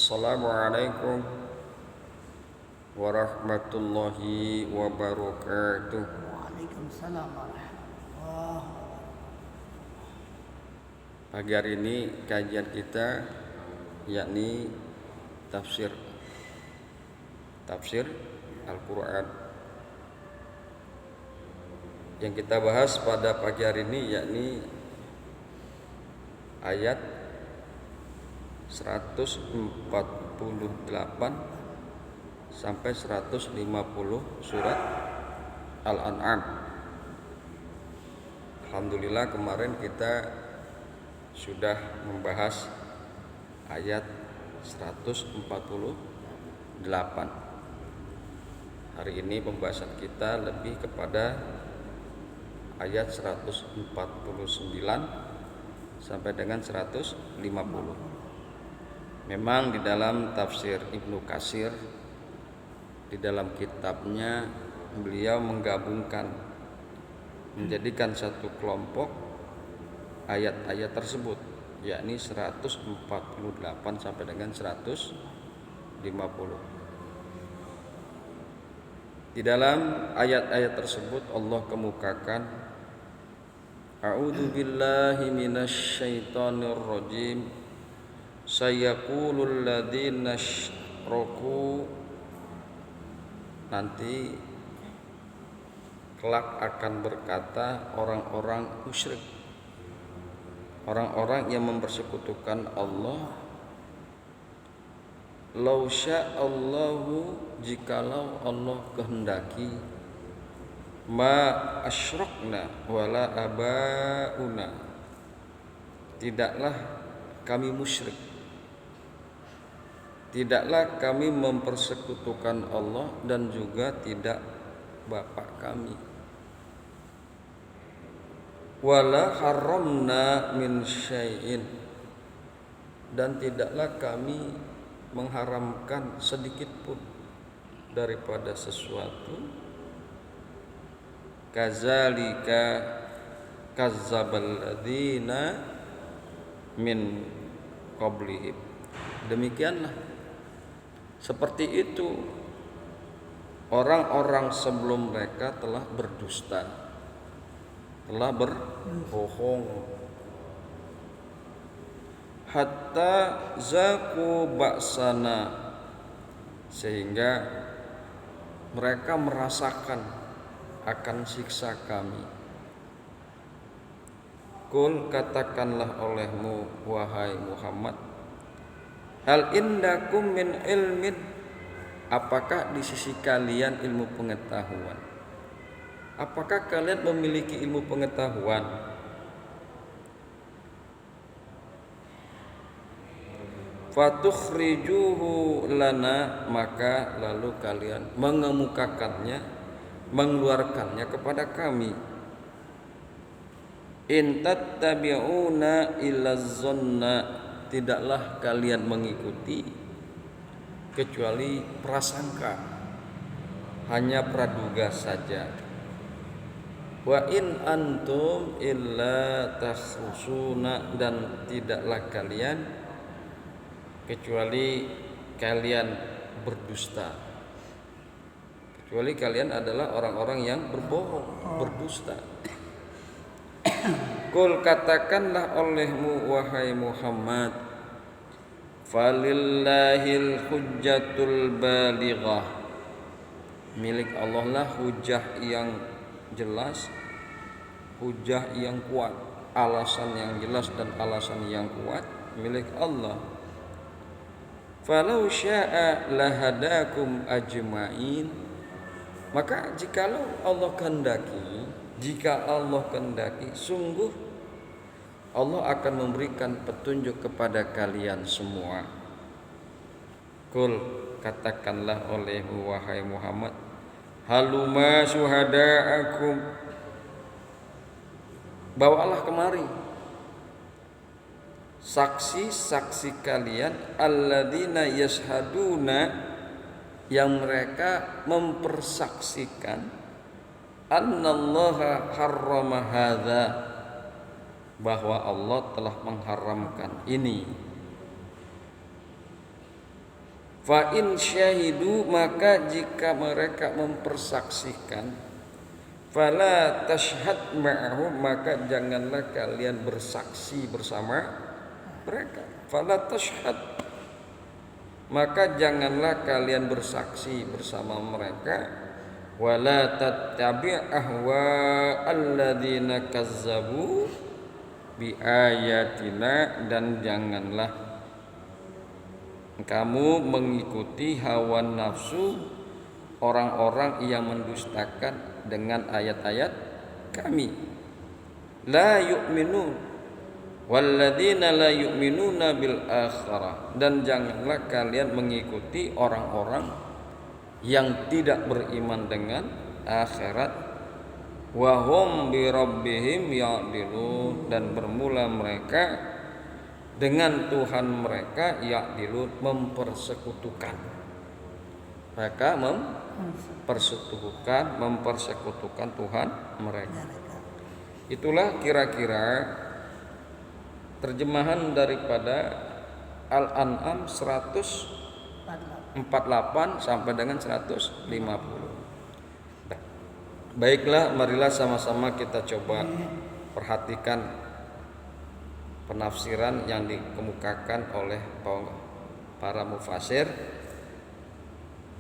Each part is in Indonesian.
Assalamualaikum warahmatullahi wabarakatuh. Waalaikumsalam warahmatullahi wabarakatuh. Pagi hari ini kajian kita yakni tafsir Al-Quran. Yang kita bahas pada pagi hari ini yakni ayat 148 sampai 150 surat Al-An'am. Alhamdulillah kemarin kita sudah membahas ayat 148. Hari ini pembahasan kita lebih kepada ayat 149 sampai dengan 150. Memang di dalam tafsir Ibnu Katsir, di dalam kitabnya beliau menggabungkan, menjadikan satu kelompok ayat-ayat tersebut, yakni 148 sampai dengan 150. Di dalam ayat-ayat tersebut Allah kemukakan, A'udzu billahi minasy syaithanir rajim. Sayaqulul ladzina asyraku, nanti kelak akan berkata orang-orang musyrik, orang-orang yang mempersekutukan Allah, law sya'allahu, jikalau Allah kehendaki, ma asyrakna wala abauna, tidaklah kami musyrik, tidaklah kami mempersekutukan Allah dan juga tidak bapak kami. Wala haramna min syai'in, dan tidaklah kami mengharamkan sedikit pun daripada sesuatu. Kazalika kazzabal ladzina min qablihim, demikianlah seperti itu orang-orang sebelum mereka telah berdusta, telah berbohong. Hatta zaku ba'sana, sehingga mereka merasakan akan siksa kami. Kul, katakanlah olehmu wahai Muhammad, hal indakum min ilmin, apakah di sisi kalian ilmu pengetahuan? Apakah kalian memiliki ilmu pengetahuan? Fatukhrijuhu lana, maka lalu kalian mengemukakannya, mengeluarkannya kepada kami. In tattabi'una illa zanna, tidaklah kalian mengikuti kecuali prasangka, hanya praduga saja. Wa in antum illa takhrusuna, dan tidaklah kalian kecuali kalian berdusta, kecuali kalian adalah orang-orang yang berbohong, berdusta. Kul, katakanlah olehmu wahai Muhammad, falillahil hujjatul balighah, milik Allah lah hujah yang jelas, hujah yang kuat, alasan yang jelas dan alasan yang kuat milik Allah. Falau syaa lahadakum ajmain, maka jikalau Allah kehendaki, jika Allah kehendaki, sungguh Allah akan memberikan petunjuk kepada kalian semua. Kul, katakanlah olehmu wahai Muhammad, haluma syuhada'akum, bawalah kemari saksi-saksi kalian, alladzina yashhaduna, yang mereka mempersaksikan, annallaha harrama hadza, bahwa Allah telah mengharamkan ini. Fa in syahidu, maka jika mereka mempersaksikan, fala tashhad ma'ahum, maka janganlah kalian bersaksi bersama mereka. Fala tashhad, maka janganlah kalian bersaksi bersama mereka. Wala tattabi' ahwa alladzina kazzabu bi ayatina, dan janganlah kamu mengikuti hawa nafsu orang-orang yang mendustakan dengan ayat-ayat kami. La yu'minun walladzina la yu'minuna bil akhirah, dan janganlah kalian mengikuti orang-orang yang tidak beriman dengan akhirat. Wa hum bi rabbihim ya'dilun, dan bermula mereka dengan Tuhan mereka ya'dilun, mempersekutukan. Mereka mempersekutukan Tuhan mereka. Itulah kira-kira terjemahan daripada Al-An'am 148 sampai dengan 150. Baiklah, marilah sama-sama kita coba perhatikan penafsiran yang dikemukakan oleh para mufasir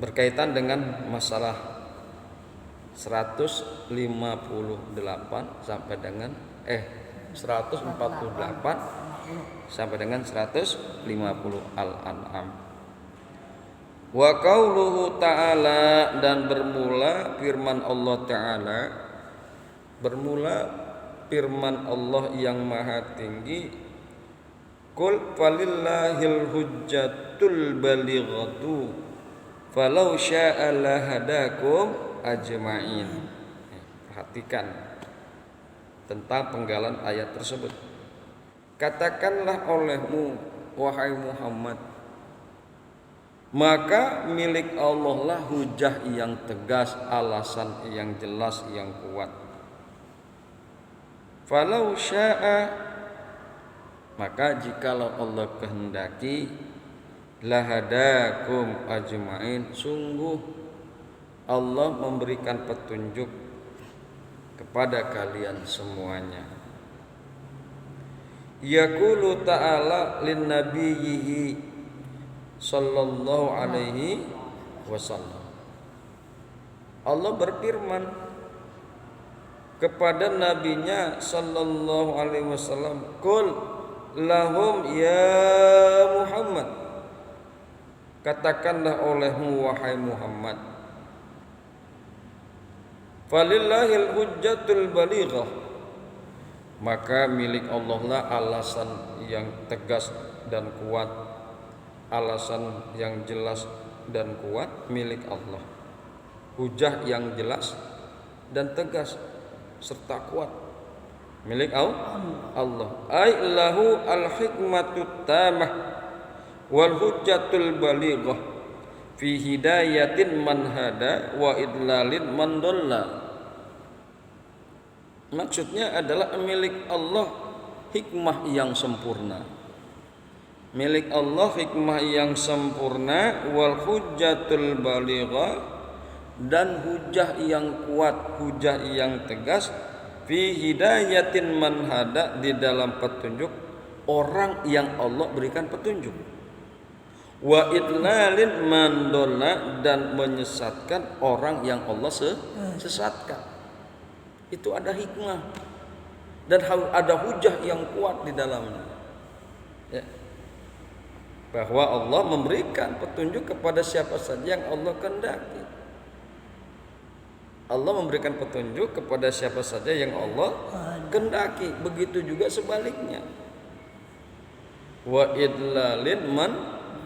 berkaitan dengan masalah 158 sampai dengan 148 sampai dengan 150 Al-An'am. Wa qauluhu ta'ala, dan bermula firman Allah Ta'ala, bermula firman Allah yang maha tinggi, qul falillahil hujjatul balighatu falau syaa lahadakum ajma'in. Perhatikan tentang penggalan ayat tersebut. Katakanlah olehmu, wahai Muhammad, maka milik Allah lah hujah yang tegas, alasan yang jelas, yang kuat. Falau syaa, maka jikalau Allah kehendaki, lahadakum ajma'in, sungguh Allah memberikan petunjuk kepada kalian semuanya. Yaqulu ta'ala lin nabiyhi sallallahu alaihi wasallam, Allah berfirman kepada nabinya sallallahu alaihi wasallam, qul lahum ya Muhammad, katakanlah olehmu wahai Muhammad, falillahil hujjatul balighah, maka milik Allah lah alasan yang tegas dan kuat, alasan yang jelas dan kuat milik Allah, hujah yang jelas dan tegas serta kuat milik Allah. Ai lahu al-hikmatut tamah wal hujjatul balighah fi hidayatin man hada wa idlalin man dhalla. Maksudnya adalah milik Allah hikmah yang sempurna, milik Allah hikmah yang sempurna, wal hujjatul balighah, dan hujah yang kuat, hujah yang tegas, fi hidayatin man hada, di dalam petunjuk orang yang Allah berikan petunjuk, wa idlalin man dhalla, dan menyesatkan orang yang Allah sesatkan. Itu ada hikmah dan ada hujah yang kuat di dalamnya, ya, bahwa Allah memberikan petunjuk kepada siapa saja yang Allah kehendaki. Allah memberikan petunjuk kepada siapa saja yang Allah kehendaki. Begitu juga sebaliknya. Wa idlalin man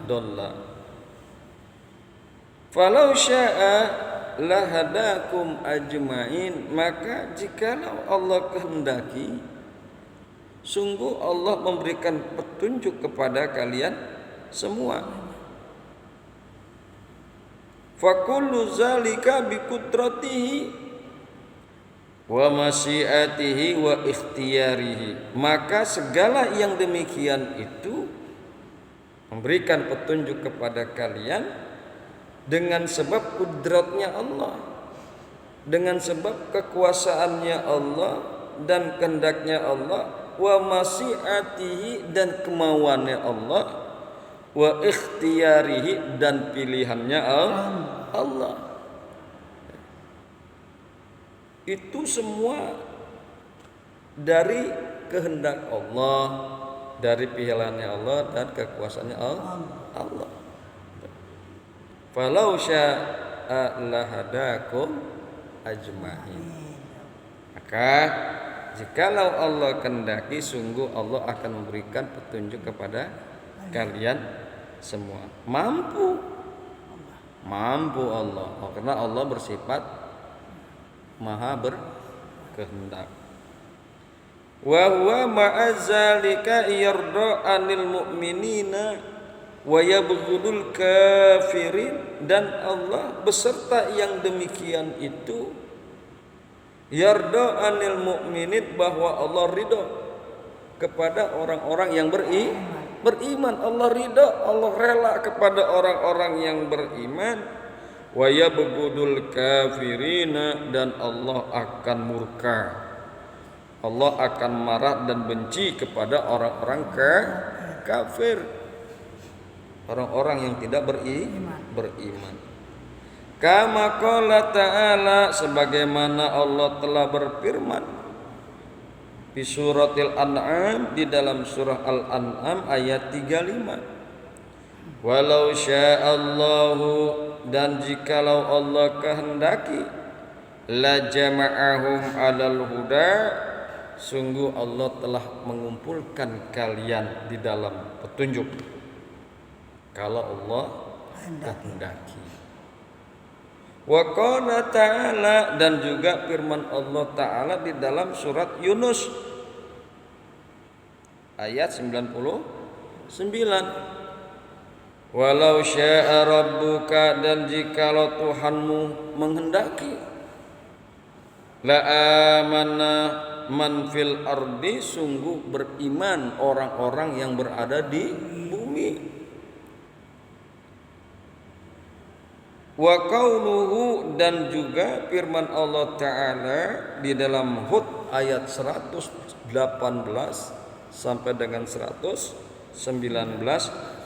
dhalla. Falau syaa lahadakum ajma'in, maka jikalau Allah kehendaki, sungguh Allah memberikan petunjuk kepada kalian semua. Fakullu zalika biqudratihi wa masyiatihi wa ikhtiyarihi, maka segala yang demikian itu memberikan petunjuk kepada kalian dengan sebab kudratnya Allah, dengan sebab kekuasaannya Allah dan kehendaknya Allah, wa masyiatihi dan kemauannya Allah, wa ikhtiyarihi dan pilihannya Allah. Itu semua dari kehendak Allah, dari pilihannya Allah dan kekuasaannya Allah. Falau syaa lahadakum ajmain. Maka jikalau Allah kehendaki, sungguh Allah akan memberikan petunjuk kepada kalian semua. Mampu Allah, karena Allah bersifat maha berkehendak. Wa huwa ma'azalika yarda 'anil mu'minina wa yabghudul kafirin, dan Allah beserta yang demikian itu yarda 'anil mu'minin, bahwa Allah ridha kepada orang-orang yang beriman. Allah ridha, Allah rela kepada orang-orang yang beriman. Wa yabghudul kafirina, dan Allah akan murka, Allah akan marah dan benci kepada orang-orang kafir, orang-orang yang tidak beriman. Kama qala ta'ala, sebagaimana Allah telah berfirman di suratil An'am, di dalam surah Al-An'am ayat 35. Walau sya'allahu, dan jikalau Allah kehendaki, la jama'ahum 'alal huda, sungguh Allah telah mengumpulkan kalian di dalam petunjuk, kalau Allah kehendaki. Wa qala ta'ala, dan juga firman Allah Ta'ala di dalam surat Yunus ayat 99. Walau syaa rabbuka, dan jikalau Tuhanmu menghendaki, la amanna man fil ardi, sungguh beriman orang-orang yang berada di bumi. Wa qauluhu, dan juga firman Allah Ta'ala di dalam Hud ayat 118 sampai dengan 119.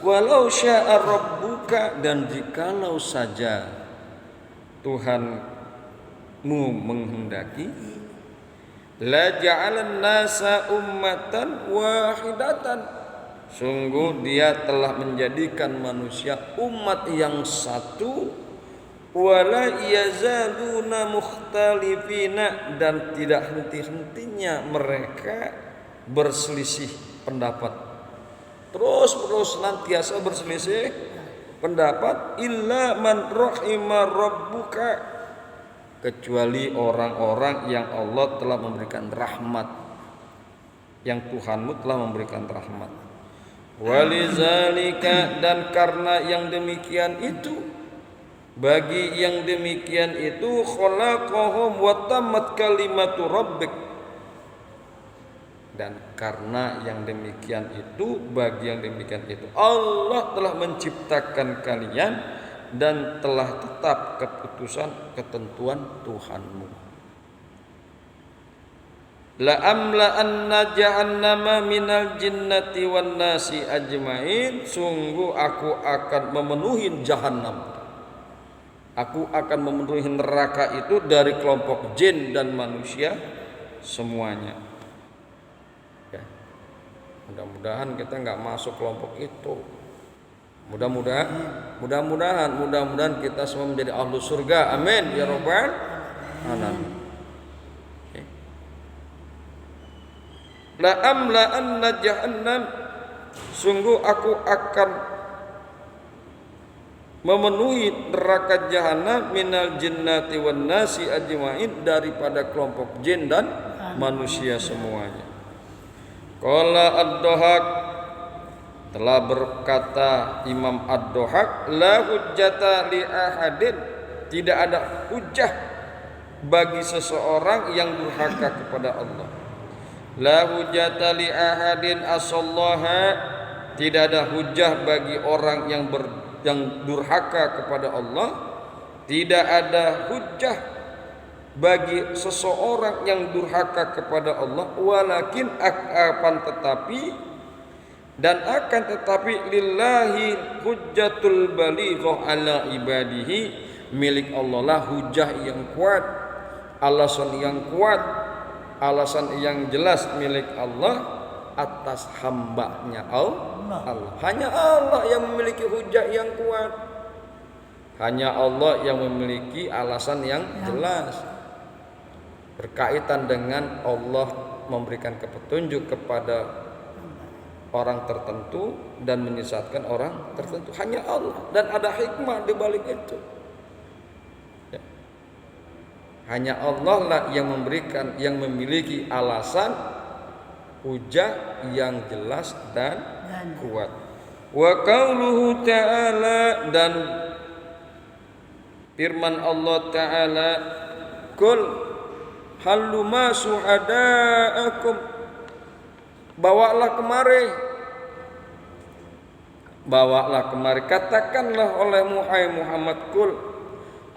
Walau syaa rabbuka, dan jikalau saja Tuhanmu menghendaki, la ja'alan nasa ummatan wahidatan, sungguh Dia telah menjadikan manusia umat yang satu, wala yazaluna mukhtalifina, dan tidak henti-hentinya mereka berselisih pendapat, terus senantiasa berselisih pendapat, illa man rahima rabbuka, kecuali orang-orang yang Allah telah memberikan rahmat, yang Tuhanmu telah memberikan rahmat. Walizalika, dan karena yang demikian itu, bagi yang demikian itu, khalaqahum wa tammat kalimatu rabbik, dan karena yang demikian itu, bagi yang demikian itu, Allah telah menciptakan kalian dan telah tetap ketentuan Tuhanmu. La amla anna jahannama minal jinnati wan nasi ajmain, sungguh aku akan memenuhi jahannam, aku akan memenuhi neraka itu dari kelompok jin dan manusia semuanya. Ya. Mudah-mudahan kita nggak masuk kelompok itu. Mudah-mudahan kita semua menjadi ahlu surga. Amin ya rabbal alamin. La amla anna jahannam, sungguh aku akan memenuhi neraka jahanam minal jinnati wan nasi ajmain, daripada kelompok jin dan manusia semuanya. Qala ad-Dhahak, telah berkata Imam ad-Dhahak, la hujjata li ahadin, tidak ada hujjah bagi seseorang yang durhaka kepada Allah. La hujjata li ahadin asallaha, tidak ada hujah bagi orang yang durhaka kepada Allah, tidak ada hujah bagi seseorang yang durhaka kepada Allah, walakin akan tetapi lillahi hujjatul balighah ala ibadihi, milik Allah lah hujah yang kuat, alasan yang kuat, alasan yang jelas milik Allah atas hambanya Allah. Hanya Allah yang memiliki hujah yang kuat, hanya Allah yang memiliki alasan yang jelas berkaitan dengan Allah memberikan petunjuk kepada orang tertentu dan menyesatkan orang tertentu. Hanya Allah, dan ada hikmah di balik itu. Ya. Hanya Allah lah yang memiliki alasan hujah yang jelas dan kuat. Wa qauluhu ta'ala, dan firman Allah Ta'ala, Qul haluma suhada'akum, bawalah kemari, katakanlah oleh Muhammad, Qul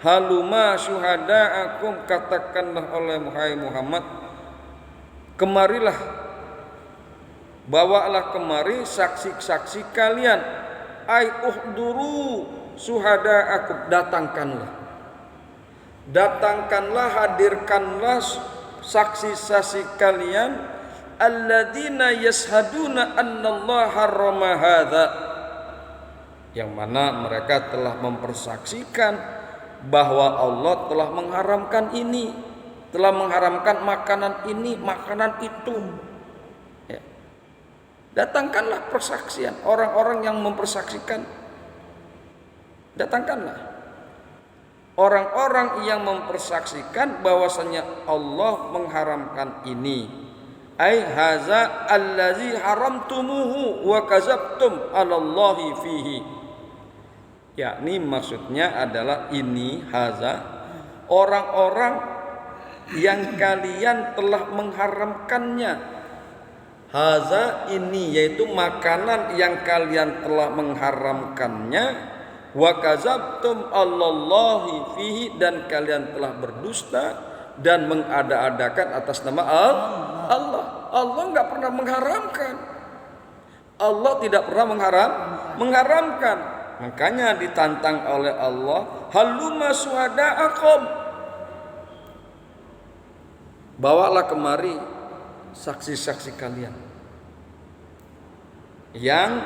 haluma syuhada'akum, katakanlah oleh Muhammad, kemarilah, bawalah kemari saksi-saksi kalian, ai uhduru syuhada'akum, datangkanlah, hadirkanlah saksi-saksi kalian, alladzina yashhaduna annallaha harrama hadza, yang mana mereka telah mempersaksikan bahwa Allah telah mengharamkan ini, telah mengharamkan makanan ini, makanan itu. Ya. Datangkanlah persaksian orang-orang yang mempersaksikan. Datangkanlah orang-orang yang mempersaksikan bahwasanya Allah mengharamkan ini. Ai haza allazi haramtumuhu wa kazabtum 'alallahi fihi. Yakni maksudnya adalah ini haza, orang-orang yang kalian telah mengharamkannya. Haza ini yaitu makanan yang kalian telah mengharamkannya, wa kazabtum 'alallahi fihi, dan kalian telah berdusta dan mengada-adakan atas nama Allah. Allah enggak pernah mengharamkan. Allah tidak pernah mengharamkan. Makanya ditantang oleh Allah, haluma suhada'akum, bawalah kemari saksi-saksi kalian yang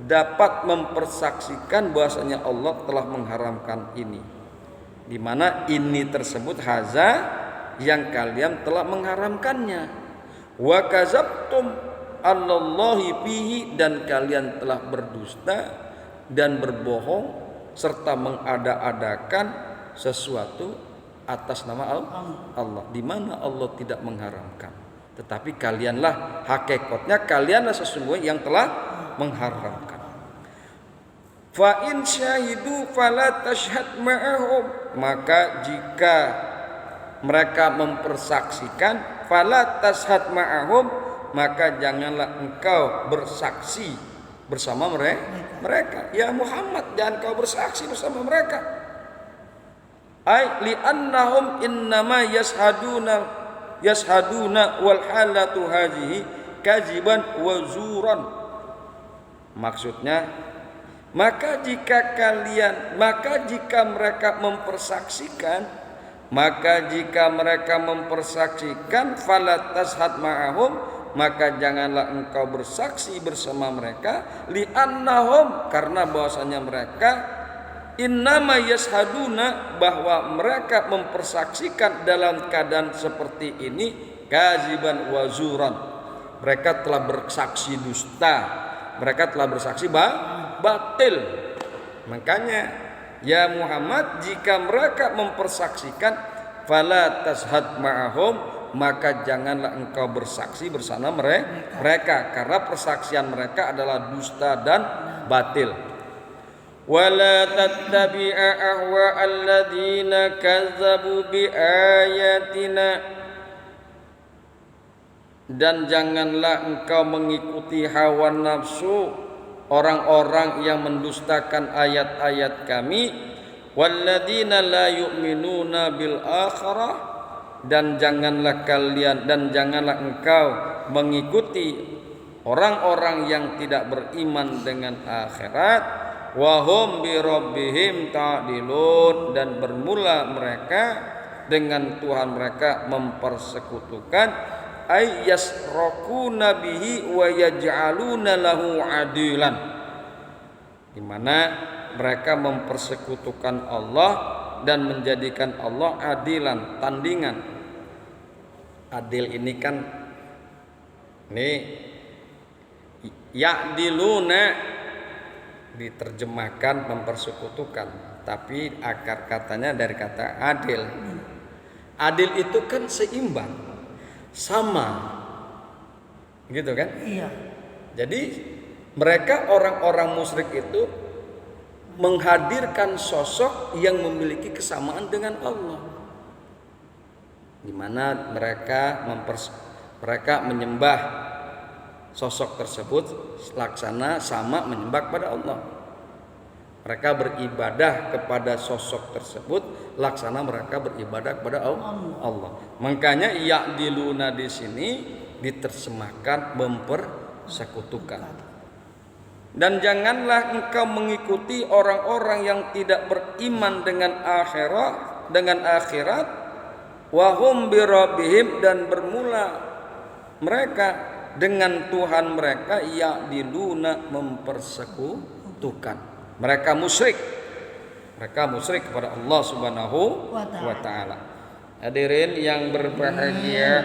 dapat mempersaksikan bahwasanya Allah telah mengharamkan ini, di mana ini tersebut haza yang kalian telah mengharamkannya, wa kazabtum Allahi fihi, dan kalian telah berdusta dan berbohong serta mengada-adakan sesuatu atas nama Allah, di mana Allah tidak mengharamkan, tetapi kalianlah hakikatnya, kalianlah sesungguhnya yang telah mengharamkan. Fa in syahidu fala tashhad ma'ahum, maka jika mereka mempersaksikan, fala tashhad ma'ahum, maka janganlah engkau bersaksi bersama mereka. Ya Muhammad, jangan kau bersaksi bersama mereka. Ai li'annahum innama yashhaduna wal halatu hazihi kaziban wa zuran. Maksudnya, maka jika mereka mempersaksikan fala tashhad ma'ahum, maka janganlah engkau bersaksi bersama mereka, li'annahum, karena bahwasanya mereka innama yashhaduna, bahwa mereka mempersaksikan dalam keadaan seperti ini kaziban wa zuran, mereka telah bersaksi dusta, mereka telah bersaksi batil. Makanya ya Muhammad, jika mereka mempersaksikan fala tashhad ma'ahum, maka janganlah engkau bersaksi bersama mereka, karena persaksian mereka adalah dusta dan batil. Wala tattabi'a ahwa'al ladzina kazzabu biayatina, dan janganlah engkau mengikuti hawa nafsu orang-orang yang mendustakan ayat-ayat kami, walladzina la yu'minuna bil akhirah, dan janganlah engkau mengikuti orang-orang yang tidak beriman dengan akhirat, wa hum bi rabbihim ta'dilun, dan bermula mereka dengan Tuhan mereka mempersekutukan, ay yasrakuna bihi wa yaj'aluna lahu adilan, di mana mereka mempersekutukan Allah dan menjadikan Allah adilan, tandingan. Adil ini kan ya'diluna diterjemahkan mempersekutukan, tapi akar katanya dari kata adil. Adil itu kan seimbang, sama, gitu kan? Iya. Jadi mereka orang-orang musyrik itu menghadirkan sosok yang memiliki kesamaan dengan Allah, di mana mereka menyembah sosok tersebut laksana sama menyembah kepada Allah. Mereka beribadah kepada sosok tersebut laksana mereka beribadah kepada Allah. Makanya ya'diluna di sini diterjemahkan mempersekutukan. Dan janganlah engkau mengikuti orang-orang yang tidak beriman dengan akhirat, wahum birabbihim, dan bermula mereka dengan Tuhan mereka ya'diluna mempersekutukan. Mereka musyrik kepada Allah Subhanahu wa taala. Hadirin yang berbahagia,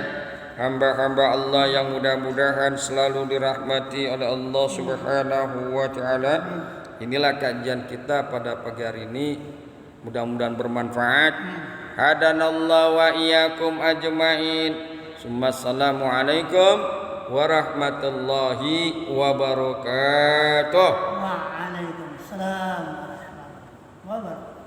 hamba-hamba Allah yang mudah-mudahan selalu dirahmati oleh Allah Subhanahu wa taala. Inilah kajian kita pada pagi hari ini, mudah-mudahan bermanfaat. Hadanallahu wa iyyakum ajmain. Assalamualaikum warahmatullahi wabarakatuh. Waalaikumsalam warahmatullahi wabarakatuh.